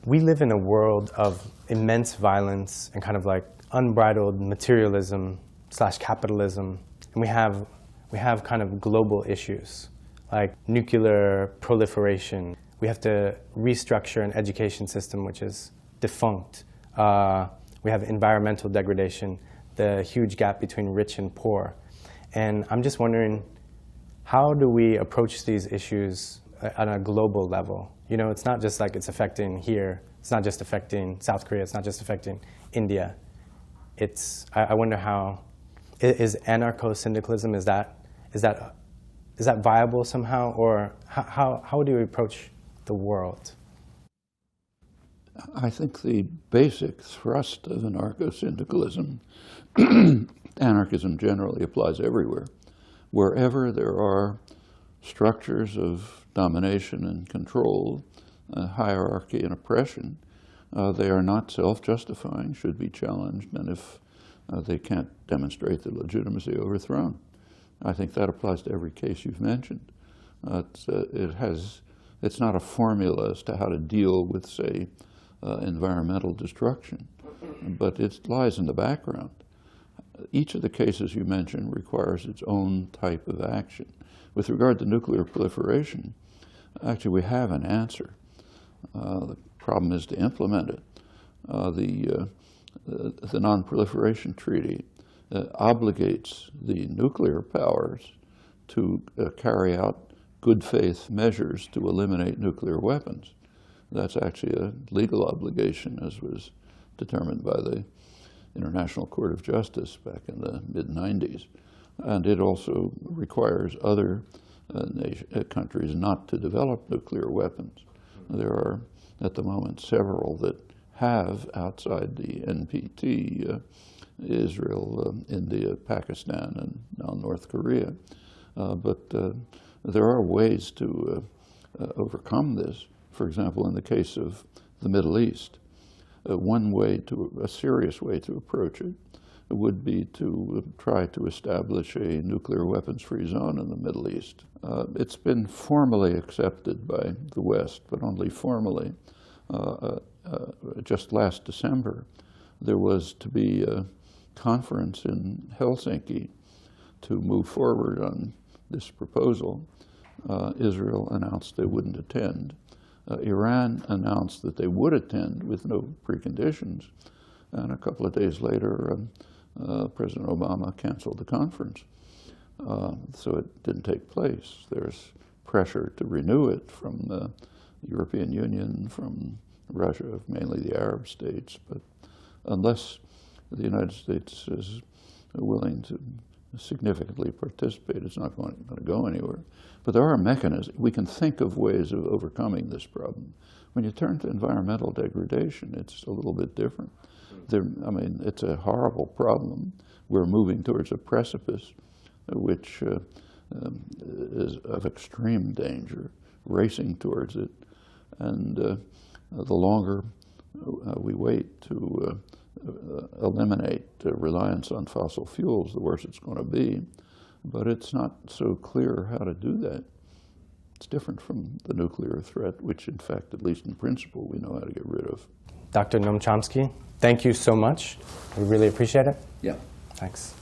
We live in a world of immense violence and kind of like unbridled materialism / capitalism. And we have kind of global issues like nuclear proliferation. We have to restructure an education system which is defunct. We have environmental degradation, the huge gap between rich and poor. And I'm just wondering, how do we approach these issues on a global level? You know, it's not just like it's affecting here. It's not just affecting South Korea. It's not just affecting India. I wonder how, is anarcho-syndicalism, is that viable somehow? Or how do we approach the world? I think the basic thrust of anarcho-syndicalism, anarchism generally applies everywhere. Wherever there are structures of domination and control, hierarchy and oppression, they are not self-justifying, should be challenged, and if they can't demonstrate their legitimacy, overthrown. I think that applies to every case you've mentioned. It's not a formula as to how to deal with, say, environmental destruction, but it lies in the background. Each of the cases you mentioned requires its own type of action. With regard to nuclear proliferation, actually we have an answer. The problem is to implement it. The Non-Proliferation Treaty obligates the nuclear powers to carry out good faith measures to eliminate nuclear weapons. That's actually a legal obligation, as was determined by the International Court of Justice back in the mid-90s. And it also requires other countries not to develop nuclear weapons. There are, at the moment, several that have, outside the NPT, Israel, India, Pakistan, and now North Korea. But there are ways to overcome this. For example, in the case of the Middle East, a serious way to approach it would be to try to establish a nuclear weapons-free zone in the Middle East. It's been formally accepted by the West, but only formally. Just last December, there was to be a conference in Helsinki to move forward on this proposal. Israel announced they wouldn't attend. Iran announced that they would attend with no preconditions. And a couple of days later, President Obama canceled the conference. So it didn't take place. There's pressure to renew it from the European Union, from Russia, mainly the Arab states. But unless the United States is willing to significantly participate, it's not going to go anywhere. But there are mechanisms. We can think of ways of overcoming this problem. When you turn to environmental degradation, it's a little bit different. It's a horrible problem. We're moving towards a precipice which is of extreme danger, racing towards it. And the longer we wait to eliminate reliance on fossil fuels, the worse it's going to be. But it's not so clear how to do that. It's different from the nuclear threat, which in fact, at least in principle, we know how to get rid of. Dr. Noam Chomsky, thank you so much. We really appreciate it. Yeah. Thanks.